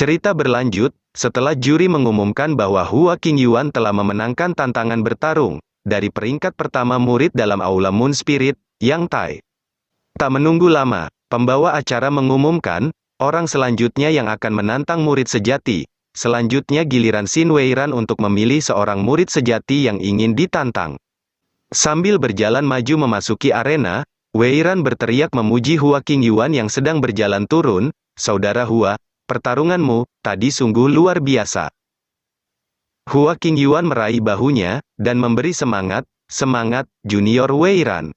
Cerita berlanjut, setelah juri mengumumkan bahwa Hua Qingyuan telah memenangkan tantangan bertarung dari peringkat pertama murid dalam Aula Moon Spirit, Yang Tai. Tak menunggu lama, pembawa acara mengumumkan, orang selanjutnya yang akan menantang murid sejati. Selanjutnya giliran Xin Weiran untuk memilih seorang murid sejati yang ingin ditantang. Sambil berjalan maju memasuki arena, Weiran berteriak memuji Hua Qingyuan yang sedang berjalan turun, "Saudara Hua, pertarunganmu tadi sungguh luar biasa." Hua Qingyuan meraih bahunya, dan memberi semangat, "Semangat, Junior Weiran."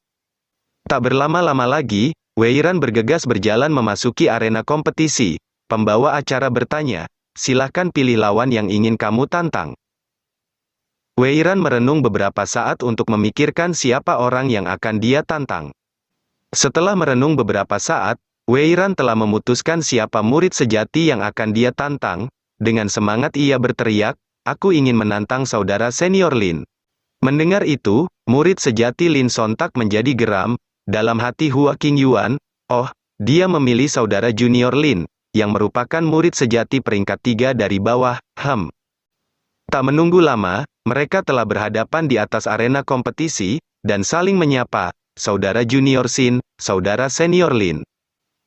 Tak berlama-lama lagi, Weiran bergegas berjalan memasuki arena kompetisi. Pembawa acara bertanya, "Silahkan pilih lawan yang ingin kamu tantang." Weiran merenung beberapa saat untuk memikirkan siapa orang yang akan dia tantang. Setelah merenung beberapa saat, Weiran telah memutuskan siapa murid sejati yang akan dia tantang. Dengan semangat ia berteriak, "Aku ingin menantang saudara senior Lin." Mendengar itu, murid sejati Lin sontak menjadi geram. Dalam hati Hua Qingyuan, "Oh, dia memilih saudara junior Lin, yang merupakan murid sejati peringkat 3 dari bawah." Tak menunggu lama, mereka telah berhadapan di atas arena kompetisi, dan saling menyapa, "Saudara junior Xin, saudara senior Lin."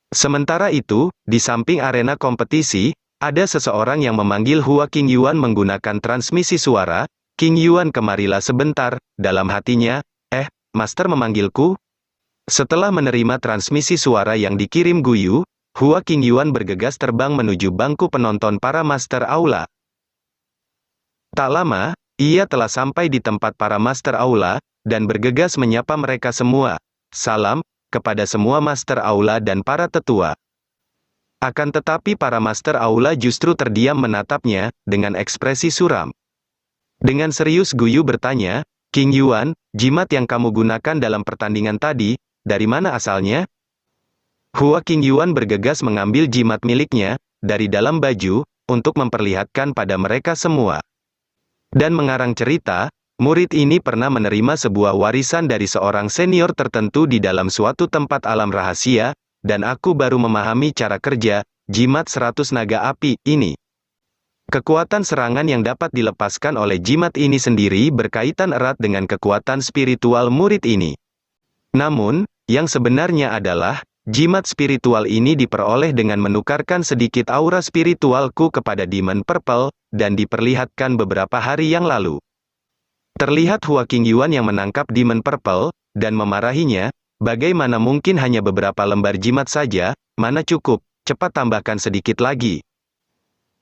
Sementara itu, di samping arena kompetisi, ada seseorang yang memanggil Hua Qingyuan menggunakan transmisi suara. "Qingyuan, kemarilah sebentar," dalam hatinya. Master memanggilku?" Setelah menerima transmisi suara yang dikirim Guyu, Hua Qingyuan bergegas terbang menuju bangku penonton para master aula. Tak lama, ia telah sampai di tempat para master aula, dan bergegas menyapa mereka semua. "Salam, kepada semua master aula dan para tetua." Akan tetapi para master aula justru terdiam menatapnya, dengan ekspresi suram. Dengan serius Guyu bertanya, "Qingyuan, jimat yang kamu gunakan dalam pertandingan tadi, dari mana asalnya?" Hua Qingyuan bergegas mengambil jimat miliknya, dari dalam baju, untuk memperlihatkan pada mereka semua. Dan mengarang cerita, murid ini pernah menerima sebuah warisan dari seorang senior tertentu di dalam suatu tempat alam rahasia, dan aku baru memahami cara kerja jimat 100 naga api ini. Kekuatan serangan yang dapat dilepaskan oleh jimat ini sendiri berkaitan erat dengan kekuatan spiritual murid ini. Namun, yang sebenarnya adalah, jimat spiritual ini diperoleh dengan menukarkan sedikit aura spiritualku kepada Demon Purple, dan diperlihatkan beberapa hari yang lalu. Terlihat Hua Qingyuan yang menangkap Demon Purple, dan memarahinya, "Bagaimana mungkin hanya beberapa lembar jimat saja, mana cukup, cepat tambahkan sedikit lagi."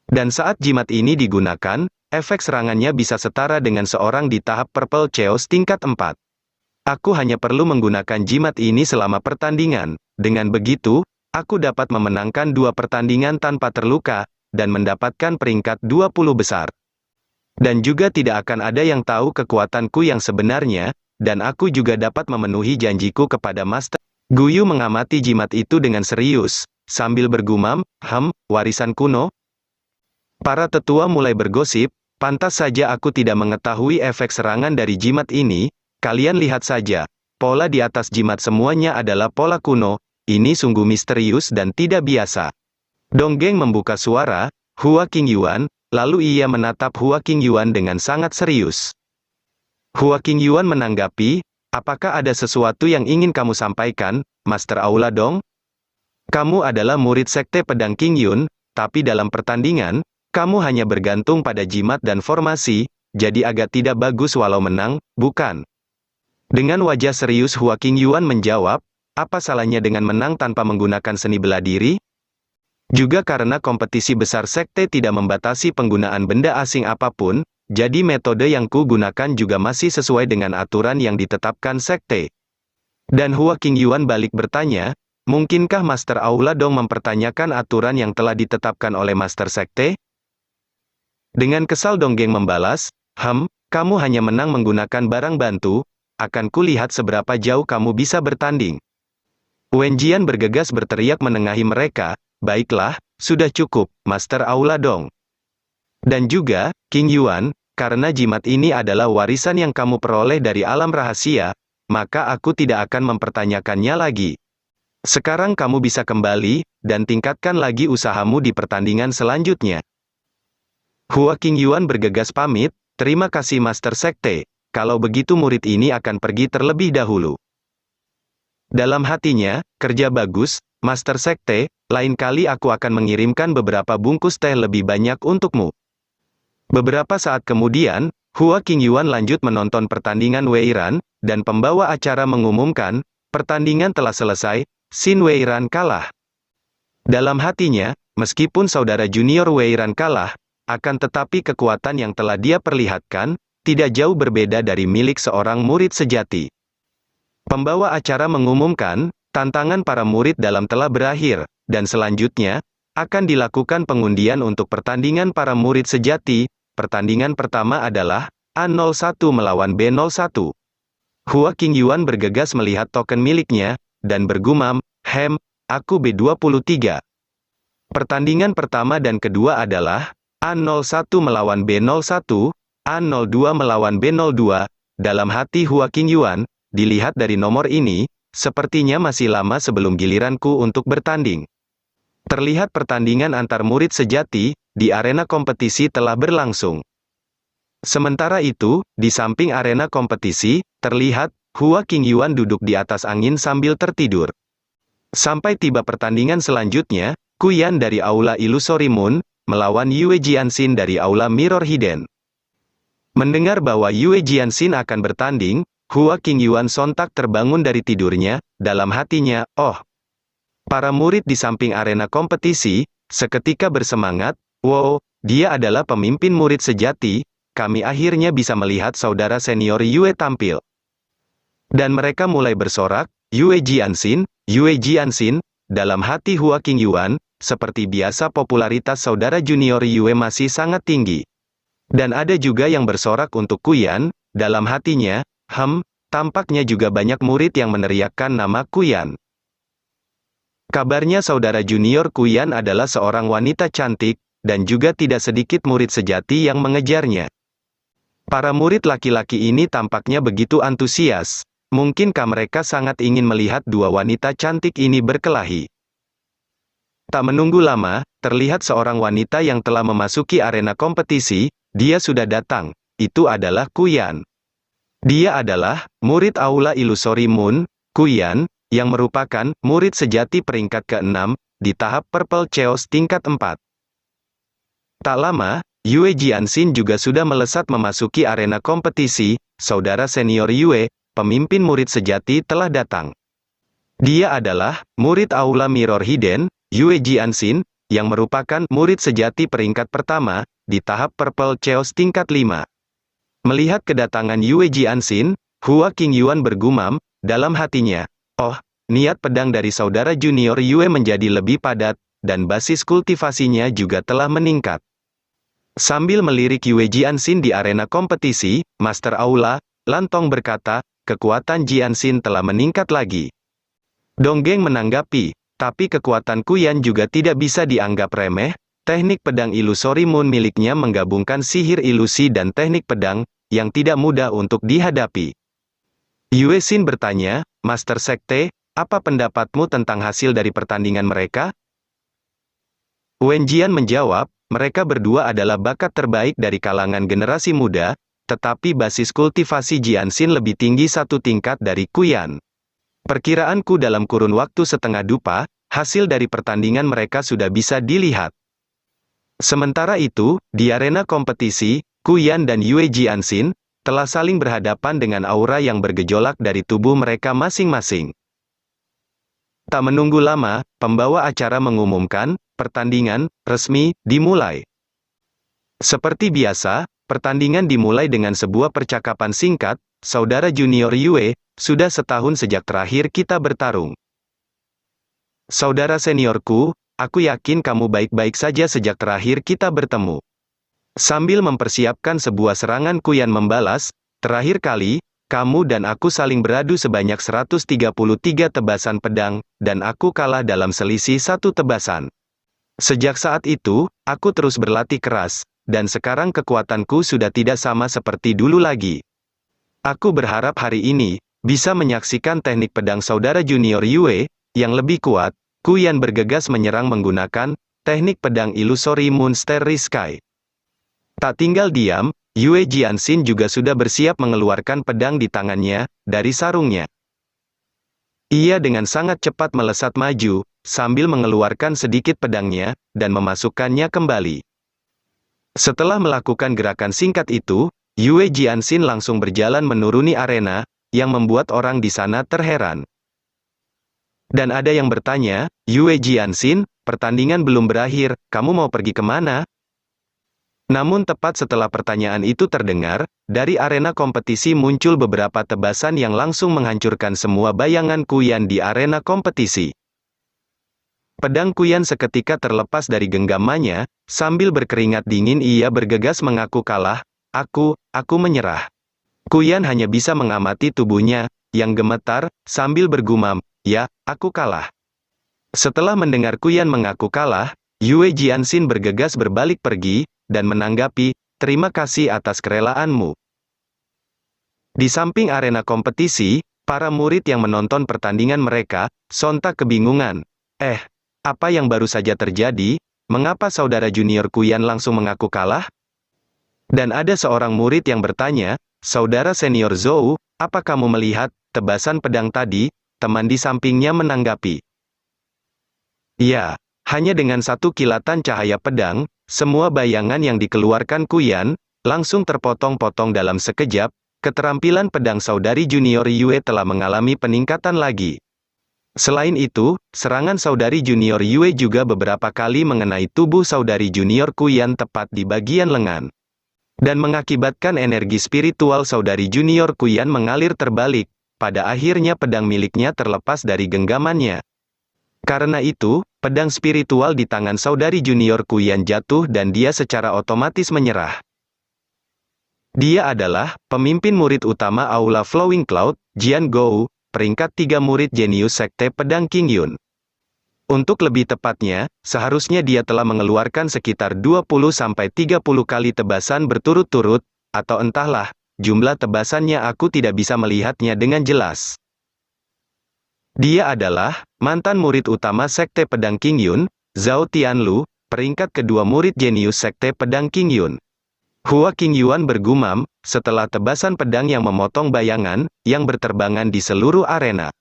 Dan saat jimat ini digunakan, efek serangannya bisa setara dengan seorang di tahap Purple Chaos tingkat 4. Aku hanya perlu menggunakan jimat ini selama pertandingan. Dengan begitu, aku dapat memenangkan 2 pertandingan tanpa terluka, dan mendapatkan peringkat 20 besar. Dan juga tidak akan ada yang tahu kekuatanku yang sebenarnya, dan aku juga dapat memenuhi janjiku kepada Master. Guyu mengamati jimat itu dengan serius, sambil bergumam, warisan kuno?" Para tetua mulai bergosip, "Pantas saja aku tidak mengetahui efek serangan dari jimat ini. Kalian lihat saja, pola di atas jimat semuanya adalah pola kuno. Ini sungguh misterius dan tidak biasa." Donggeng membuka suara, Hua Qingyuan, lalu ia menatap Hua Qingyuan dengan sangat serius. Hua Qingyuan menanggapi, "Apakah ada sesuatu yang ingin kamu sampaikan, Master Aula Dong? Kamu adalah murid Sekte Pedang Qingyun, tapi dalam pertandingan, kamu hanya bergantung pada jimat dan formasi, jadi agak tidak bagus walau menang, bukan?" Dengan wajah serius Hua Qingyuan menjawab, "Apa salahnya dengan menang tanpa menggunakan seni bela diri? Juga karena kompetisi besar sekte tidak membatasi penggunaan benda asing apapun, jadi metode yang ku gunakan juga masih sesuai dengan aturan yang ditetapkan sekte." Dan Hua Qingyuan balik bertanya, "Mungkinkah Master Aula Dong mempertanyakan aturan yang telah ditetapkan oleh Master Sekte?" Dengan kesal Donggeng membalas, kamu hanya menang menggunakan barang bantu, akan kulihat seberapa jauh kamu bisa bertanding." Wenjian bergegas berteriak menengahi mereka, "Baiklah, sudah cukup, Master Aula Dong. Dan juga, Qingyuan, karena jimat ini adalah warisan yang kamu peroleh dari alam rahasia, maka aku tidak akan mempertanyakannya lagi." Sekarang kamu bisa kembali, dan tingkatkan lagi usahamu di pertandingan selanjutnya. Hua Qingyuan bergegas pamit, terima kasih Master Sekte, kalau begitu murid ini akan pergi terlebih dahulu. Dalam hatinya, kerja bagus, Master Sekte, lain kali aku akan mengirimkan beberapa bungkus teh lebih banyak untukmu. Beberapa saat kemudian, Hua Qingyuan lanjut menonton pertandingan Weiran, dan pembawa acara mengumumkan, pertandingan telah selesai, Xin Weiran kalah. Dalam hatinya, meskipun saudara junior Weiran kalah, akan tetapi kekuatan yang telah dia perlihatkan, tidak jauh berbeda dari milik seorang murid sejati. Pembawa acara mengumumkan, tantangan para murid dalam telah berakhir, dan selanjutnya, akan dilakukan pengundian untuk pertandingan para murid sejati. Pertandingan pertama adalah, A01 melawan B01. Hua Qingyuan bergegas melihat token miliknya, dan bergumam, aku B23. Pertandingan pertama dan kedua adalah, A01 melawan B01, A02 melawan B02, dalam hati Hua Qingyuan, dilihat dari nomor ini, sepertinya masih lama sebelum giliranku untuk bertanding. Terlihat pertandingan antar murid sejati, di arena kompetisi telah berlangsung. Sementara itu, di samping arena kompetisi, terlihat, Hua Qingyuan duduk di atas angin sambil tertidur. Sampai tiba pertandingan selanjutnya, Kuyan dari Aula Illusory Moon, melawan Yue Jianxin dari Aula Mirror Hidden. Mendengar bahwa Yue Jianxin akan bertanding, Hua Qingyuan sontak terbangun dari tidurnya, dalam hatinya, para murid di samping arena kompetisi, seketika bersemangat, wow, dia adalah pemimpin murid sejati, kami akhirnya bisa melihat saudara senior Yue tampil. Dan mereka mulai bersorak, Yue Jianxin, dalam hati Hua Qingyuan, seperti biasa popularitas saudara junior Yue masih sangat tinggi. Dan ada juga yang bersorak untuk Kuyan, dalam hatinya, tampaknya juga banyak murid yang meneriakkan nama Kuyan. Kabarnya saudara junior Kuyan adalah seorang wanita cantik, dan juga tidak sedikit murid sejati yang mengejarnya. Para murid laki-laki ini tampaknya begitu antusias. Mungkinkah mereka sangat ingin melihat dua wanita cantik ini berkelahi? Tak menunggu lama, terlihat seorang wanita yang telah memasuki arena kompetisi, dia sudah datang, itu adalah Kuyan. Dia adalah, murid Aula Illusory Moon, Kuyan, yang merupakan, murid sejati peringkat ke-6, di tahap Purple Chaos tingkat 4. Tak lama, Yue Jianxin juga sudah melesat memasuki arena kompetisi, saudara senior Yue, pemimpin murid sejati telah datang. Dia adalah, murid Aula Mirror Hidden, Yue Jianxin, yang merupakan murid sejati peringkat pertama, di tahap Purple Chaos tingkat 5. Melihat kedatangan Yue Jianxin, Hua Qingyuan bergumam, dalam hatinya, niat pedang dari saudara junior Yue menjadi lebih padat, dan basis kultivasinya juga telah meningkat. Sambil melirik Yue Jianxin di arena kompetisi, Master Aula, Lantong berkata, kekuatan Jianxin telah meningkat lagi. Donggeng menanggapi, tapi kekuatan Kuyan juga tidak bisa dianggap remeh, teknik pedang Illusory Moon miliknya menggabungkan sihir ilusi dan teknik pedang, yang tidak mudah untuk dihadapi. Yue Xin bertanya, Master Sekte, apa pendapatmu tentang hasil dari pertandingan mereka? Wen Jian menjawab, mereka berdua adalah bakat terbaik dari kalangan generasi muda, tetapi basis kultivasi Jianxin lebih tinggi satu tingkat dari Kuyan. Perkiraanku dalam kurun waktu setengah dupa, hasil dari pertandingan mereka sudah bisa dilihat. Sementara itu, di arena kompetisi, Kuyan dan Yue Jianxin, telah saling berhadapan dengan aura yang bergejolak dari tubuh mereka masing-masing. Tak menunggu lama, pembawa acara mengumumkan, pertandingan, resmi, dimulai. Seperti biasa, pertandingan dimulai dengan sebuah percakapan singkat, saudara junior Yue, sudah setahun sejak terakhir kita bertarung. Saudara seniorku, aku yakin kamu baik-baik saja sejak terakhir kita bertemu. Sambil mempersiapkan sebuah serangan, Kuyan membalas, terakhir kali, kamu dan aku saling beradu sebanyak 133 tebasan pedang, dan aku kalah dalam selisih 1 tebasan. Sejak saat itu, aku terus berlatih keras, dan sekarang kekuatanku sudah tidak sama seperti dulu lagi. Aku berharap hari ini, bisa menyaksikan teknik pedang saudara junior Yue, yang lebih kuat, Kuyan bergegas menyerang menggunakan teknik pedang ilusori Monster Riskai. Tak tinggal diam, Yue Jianxin juga sudah bersiap mengeluarkan pedang di tangannya, dari sarungnya. Ia dengan sangat cepat melesat maju, sambil mengeluarkan sedikit pedangnya, dan memasukkannya kembali. Setelah melakukan gerakan singkat itu, Yue Jianxin langsung berjalan menuruni arena, yang membuat orang di sana terheran. Dan ada yang bertanya, Yue Jianxin, pertandingan belum berakhir, kamu mau pergi kemana? Namun tepat setelah pertanyaan itu terdengar, dari arena kompetisi muncul beberapa tebasan yang langsung menghancurkan semua bayangan Kuyan di arena kompetisi. Pedang Kuyan seketika terlepas dari genggamannya, sambil berkeringat dingin ia bergegas mengaku kalah, aku menyerah. Kuyan hanya bisa mengamati tubuhnya, yang gemetar, sambil bergumam, ya, aku kalah. Setelah mendengar Kuyan mengaku kalah, Yue Jianxin bergegas berbalik pergi, dan menanggapi, terima kasih atas kerelaanmu. Di samping arena kompetisi, para murid yang menonton pertandingan mereka, sontak kebingungan. Apa yang baru saja terjadi? Mengapa saudara junior Kuyan langsung mengaku kalah? Dan ada seorang murid yang bertanya, saudara senior Zhou, apa kamu melihat tebasan pedang tadi? Teman di sampingnya menanggapi. Ya, hanya dengan satu kilatan cahaya pedang, semua bayangan yang dikeluarkan Kuyan, langsung terpotong-potong dalam sekejap. Keterampilan pedang saudari junior Yue telah mengalami peningkatan lagi. Selain itu, serangan saudari junior Yue juga beberapa kali mengenai tubuh saudari junior Kuyan tepat di bagian lengan. Dan mengakibatkan energi spiritual saudari junior Kuyan mengalir terbalik, pada akhirnya pedang miliknya terlepas dari genggamannya. Karena itu, pedang spiritual di tangan saudari junior Kuyan jatuh dan dia secara otomatis menyerah. Dia adalah pemimpin murid utama Aula Flowing Cloud, Jian Gou, peringkat 3 murid jenius Sekte Pedang Qingyun. Untuk lebih tepatnya, seharusnya dia telah mengeluarkan sekitar 20-30 kali tebasan berturut-turut, atau entahlah, jumlah tebasannya aku tidak bisa melihatnya dengan jelas. Dia adalah mantan murid utama Sekte Pedang Qingyun, Zhao Tianlu, peringkat kedua murid jenius Sekte Pedang Qingyun. Hua Qingyuan bergumam, setelah tebasan pedang yang memotong bayangan, yang berterbangan di seluruh arena.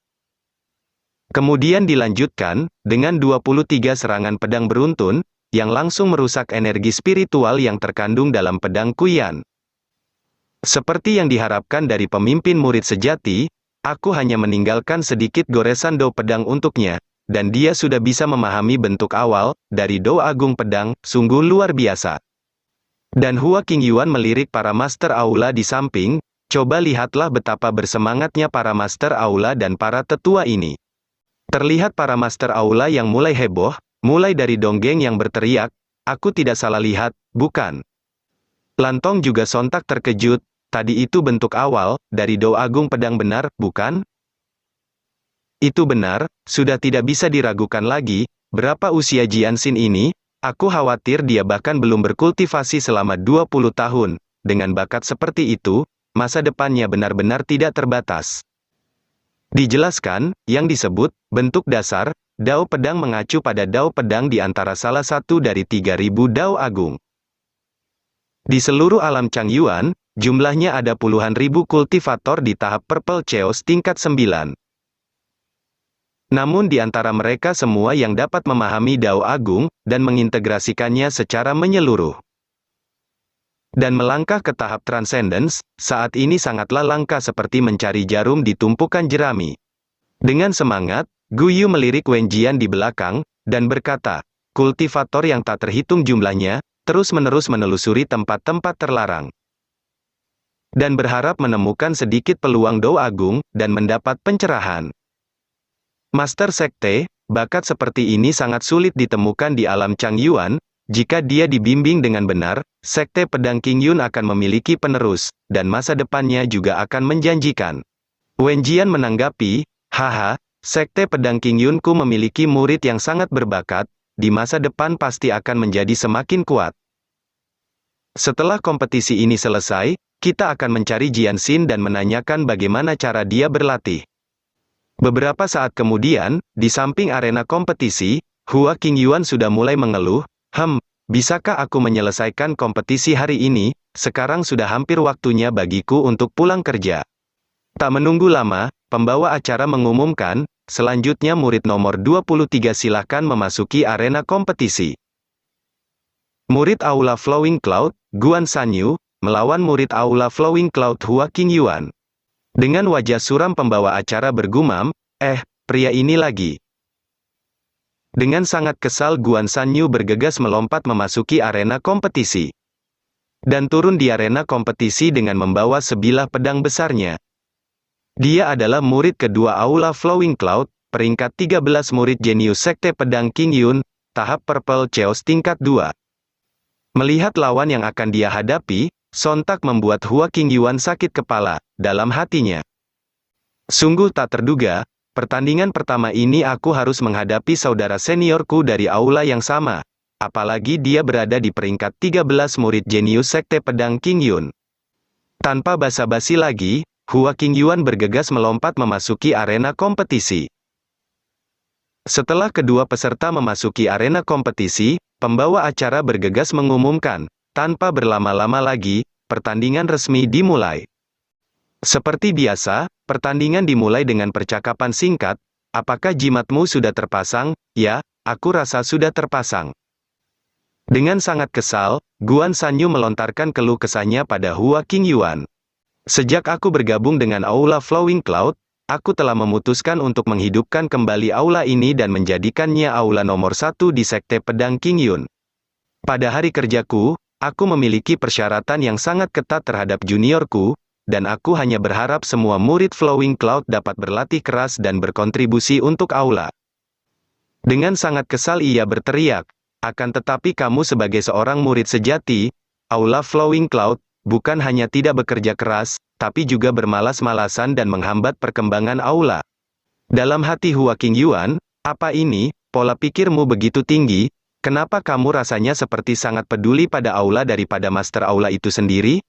Kemudian dilanjutkan, dengan 23 serangan pedang beruntun, yang langsung merusak energi spiritual yang terkandung dalam pedang Kuyan. Seperti yang diharapkan dari pemimpin murid sejati, aku hanya meninggalkan sedikit goresan do pedang untuknya, dan dia sudah bisa memahami bentuk awal, dari do agung pedang, sungguh luar biasa. Dan Hua Qingyuan melirik para master aula di samping, coba lihatlah betapa bersemangatnya para master aula dan para tetua ini. Terlihat para master aula yang mulai heboh, mulai dari Donggeng yang berteriak, aku tidak salah lihat, bukan? Lantong juga sontak terkejut, tadi itu bentuk awal, dari do agung pedang benar, bukan? Itu benar, sudah tidak bisa diragukan lagi, berapa usia Jianxin ini? Aku khawatir dia bahkan belum berkultivasi selama 20 tahun, dengan bakat seperti itu, masa depannya benar-benar tidak terbatas. Dijelaskan, yang disebut, bentuk dasar, dao pedang mengacu pada dao pedang di antara salah satu dari 3000 dao agung. Di seluruh alam Changyuan, jumlahnya ada puluhan ribu kultivator di tahap Purple Chaos tingkat 9. Namun di antara mereka semua yang dapat memahami Dao Agung, dan mengintegrasikannya secara menyeluruh. Dan melangkah ke tahap Transcendence, saat ini sangatlah langka seperti mencari jarum di tumpukan jerami. Dengan semangat, Guyu melirik Wen Jian di belakang, dan berkata, kultivator yang tak terhitung jumlahnya, terus-menerus menelusuri tempat-tempat terlarang. Dan berharap menemukan sedikit peluang Dao Agung, dan mendapat pencerahan. Master Sekte, bakat seperti ini sangat sulit ditemukan di alam Changyuan, jika dia dibimbing dengan benar, Sekte Pedang Qingyun akan memiliki penerus, dan masa depannya juga akan menjanjikan. Wen Jian menanggapi, haha, Sekte Pedang Qingyunku memiliki murid yang sangat berbakat, di masa depan pasti akan menjadi semakin kuat. Setelah kompetisi ini selesai, kita akan mencari Jianxin dan menanyakan bagaimana cara dia berlatih. Beberapa saat kemudian, di samping arena kompetisi, Hua Qingyuan sudah mulai mengeluh, bisakah aku menyelesaikan kompetisi hari ini? Sekarang sudah hampir waktunya bagiku untuk pulang kerja. Tak menunggu lama, pembawa acara mengumumkan, selanjutnya murid nomor 23 silakan memasuki arena kompetisi. Murid Aula Flowing Cloud, Guan Sanyu, melawan murid Aula Flowing Cloud Hua Qingyuan. Dengan wajah suram pembawa acara bergumam, pria ini lagi. Dengan sangat kesal Guan Sanyu bergegas melompat memasuki arena kompetisi. Dan turun di arena kompetisi dengan membawa sebilah pedang besarnya. Dia adalah murid kedua Aula Flowing Cloud, peringkat 13 murid jenius Sekte Pedang Qingyun, tahap Purple Chaos tingkat 2. Melihat lawan yang akan dia hadapi, sontak membuat Hua Qingyuan sakit kepala, dalam hatinya. Sungguh tak terduga, pertandingan pertama ini aku harus menghadapi saudara seniorku dari aula yang sama. Apalagi dia berada di peringkat 13 murid jenius Sekte Pedang Qingyun. Tanpa basa-basi lagi, Hua Qingyuan bergegas melompat memasuki arena kompetisi. Setelah kedua peserta memasuki arena kompetisi, pembawa acara bergegas mengumumkan, tanpa berlama-lama lagi, pertandingan resmi dimulai. Seperti biasa, pertandingan dimulai dengan percakapan singkat, apakah jimatmu sudah terpasang? Ya, aku rasa sudah terpasang. Dengan sangat kesal, Guan Sanyu melontarkan keluh kesahnya pada Hua Qingyuan. Sejak aku bergabung dengan Aula Flowing Cloud, aku telah memutuskan untuk menghidupkan kembali aula ini dan menjadikannya aula nomor 1 di Sekte Pedang Qingyun. Pada hari kerjaku, aku memiliki persyaratan yang sangat ketat terhadap juniorku, dan aku hanya berharap semua murid Flowing Cloud dapat berlatih keras dan berkontribusi untuk aula. Dengan sangat kesal ia berteriak, akan tetapi kamu sebagai seorang murid sejati, Aula Flowing Cloud, bukan hanya tidak bekerja keras, tapi juga bermalas-malasan dan menghambat perkembangan aula. Dalam hati Hua Qingyuan, apa ini, pola pikirmu begitu tinggi, kenapa kamu rasanya seperti sangat peduli pada aula daripada master aula itu sendiri?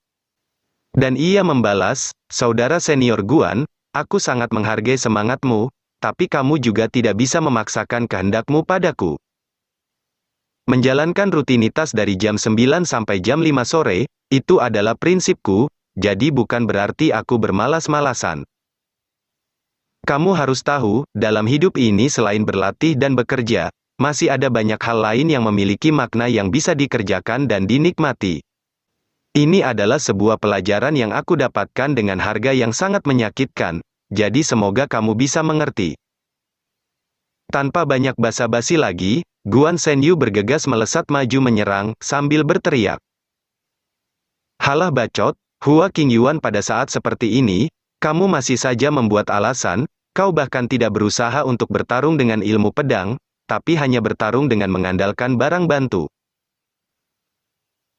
Dan ia membalas, saudara senior Guan, aku sangat menghargai semangatmu, tapi kamu juga tidak bisa memaksakan kehendakmu padaku. Menjalankan rutinitas dari jam 9 sampai jam 5 sore, itu adalah prinsipku, jadi bukan berarti aku bermalas-malasan. Kamu harus tahu, dalam hidup ini selain berlatih dan bekerja, masih ada banyak hal lain yang memiliki makna yang bisa dikerjakan dan dinikmati. Ini adalah sebuah pelajaran yang aku dapatkan dengan harga yang sangat menyakitkan, jadi semoga kamu bisa mengerti. Tanpa banyak basa-basi lagi, Guan Sanyu bergegas melesat maju menyerang, sambil berteriak. Halah bacot, Hua Qingyuan pada saat seperti ini, kamu masih saja membuat alasan, kau bahkan tidak berusaha untuk bertarung dengan ilmu pedang, tapi hanya bertarung dengan mengandalkan barang bantu.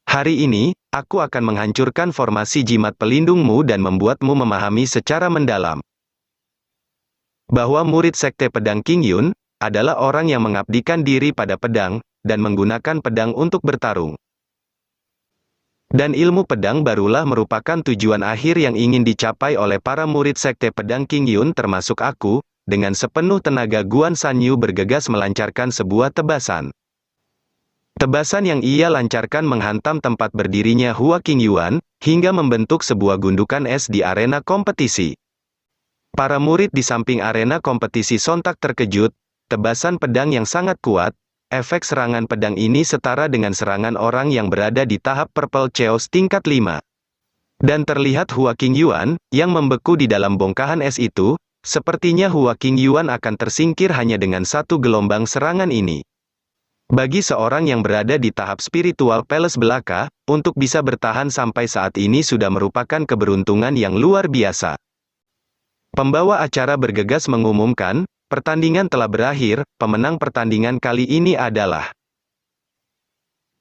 Hari ini, aku akan menghancurkan formasi jimat pelindungmu dan membuatmu memahami secara mendalam bahwa murid Sekte Pedang Qingyun adalah orang yang mengabdikan diri pada pedang, dan menggunakan pedang untuk bertarung. Dan ilmu pedang barulah merupakan tujuan akhir yang ingin dicapai oleh para murid Sekte Pedang Qingyun termasuk aku, dengan sepenuh tenaga Guan Sanyu bergegas melancarkan sebuah tebasan. Tebasan yang ia lancarkan menghantam tempat berdirinya Hua Qingyuan, hingga membentuk sebuah gundukan es di arena kompetisi. Para murid di samping arena kompetisi sontak terkejut, tebasan pedang yang sangat kuat, efek serangan pedang ini setara dengan serangan orang yang berada di tahap Purple Chaos tingkat 5. Dan terlihat Hua Qingyuan, yang membeku di dalam bongkahan es itu, sepertinya Hua Qingyuan akan tersingkir hanya dengan satu gelombang serangan ini. Bagi seorang yang berada di tahap spiritual Palace belaka, untuk bisa bertahan sampai saat ini sudah merupakan keberuntungan yang luar biasa. Pembawa acara bergegas mengumumkan, pertandingan telah berakhir, pemenang pertandingan kali ini adalah.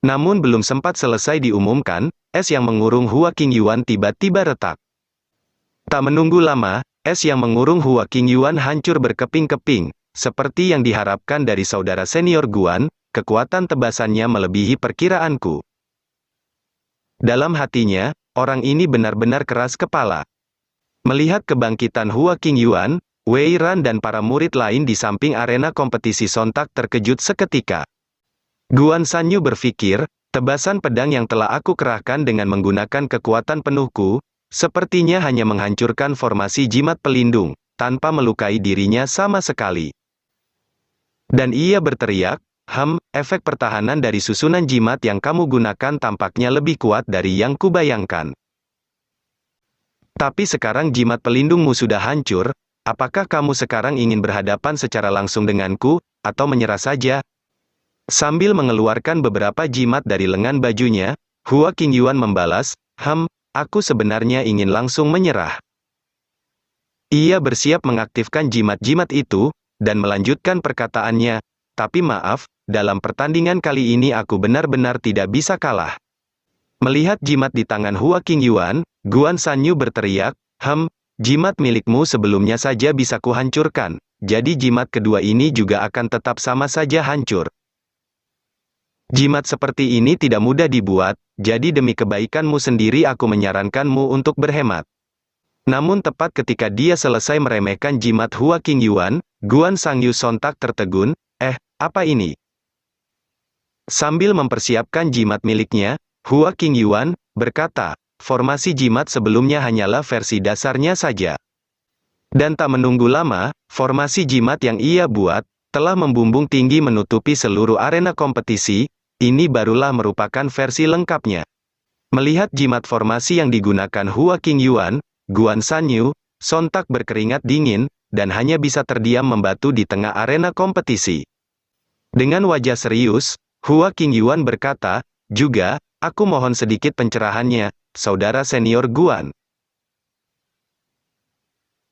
Namun belum sempat selesai diumumkan, es yang mengurung Hua Qingyuan tiba-tiba retak. Tak menunggu lama, es yang mengurung Hua Qingyuan hancur berkeping-keping, seperti yang diharapkan dari saudara senior Guan, kekuatan tebasannya melebihi perkiraanku. Dalam hatinya, orang ini benar-benar keras kepala. Melihat kebangkitan Hua Qingyuan, Wei Ran dan para murid lain di samping arena kompetisi sontak terkejut seketika. Guan Sanyu berpikir, tebasan pedang yang telah aku kerahkan dengan menggunakan kekuatan penuhku, sepertinya hanya menghancurkan formasi jimat pelindung, tanpa melukai dirinya sama sekali. Dan ia berteriak, efek pertahanan dari susunan jimat yang kamu gunakan tampaknya lebih kuat dari yang kubayangkan. Tapi sekarang jimat pelindungmu sudah hancur, apakah kamu sekarang ingin berhadapan secara langsung denganku, atau menyerah saja? Sambil mengeluarkan beberapa jimat dari lengan bajunya, Hua Qingyuan membalas, aku sebenarnya ingin langsung menyerah. Ia bersiap mengaktifkan jimat-jimat itu, dan melanjutkan perkataannya, tapi maaf, dalam pertandingan kali ini aku benar-benar tidak bisa kalah. Melihat jimat di tangan Hua Qingyuan, Guan Sanyu berteriak, jimat milikmu sebelumnya saja bisa kuhancurkan, jadi jimat kedua ini juga akan tetap sama saja hancur. Jimat seperti ini tidak mudah dibuat, jadi demi kebaikanmu sendiri aku menyarankanmu untuk berhemat. Namun tepat ketika dia selesai meremehkan jimat Hua Qingyuan, Guan Sanyu sontak tertegun, apa ini? Sambil mempersiapkan jimat miliknya, Hua Qingyuan berkata, formasi jimat sebelumnya hanyalah versi dasarnya saja. Dan tak menunggu lama, formasi jimat yang ia buat, telah membumbung tinggi menutupi seluruh arena kompetisi, ini barulah merupakan versi lengkapnya. Melihat jimat formasi yang digunakan Hua Qingyuan, Guan Sanyu sontak berkeringat dingin, dan hanya bisa terdiam membatu di tengah arena kompetisi. Dengan wajah serius, Hua Qingyuan berkata, juga, aku mohon sedikit pencerahannya, saudara senior Guan.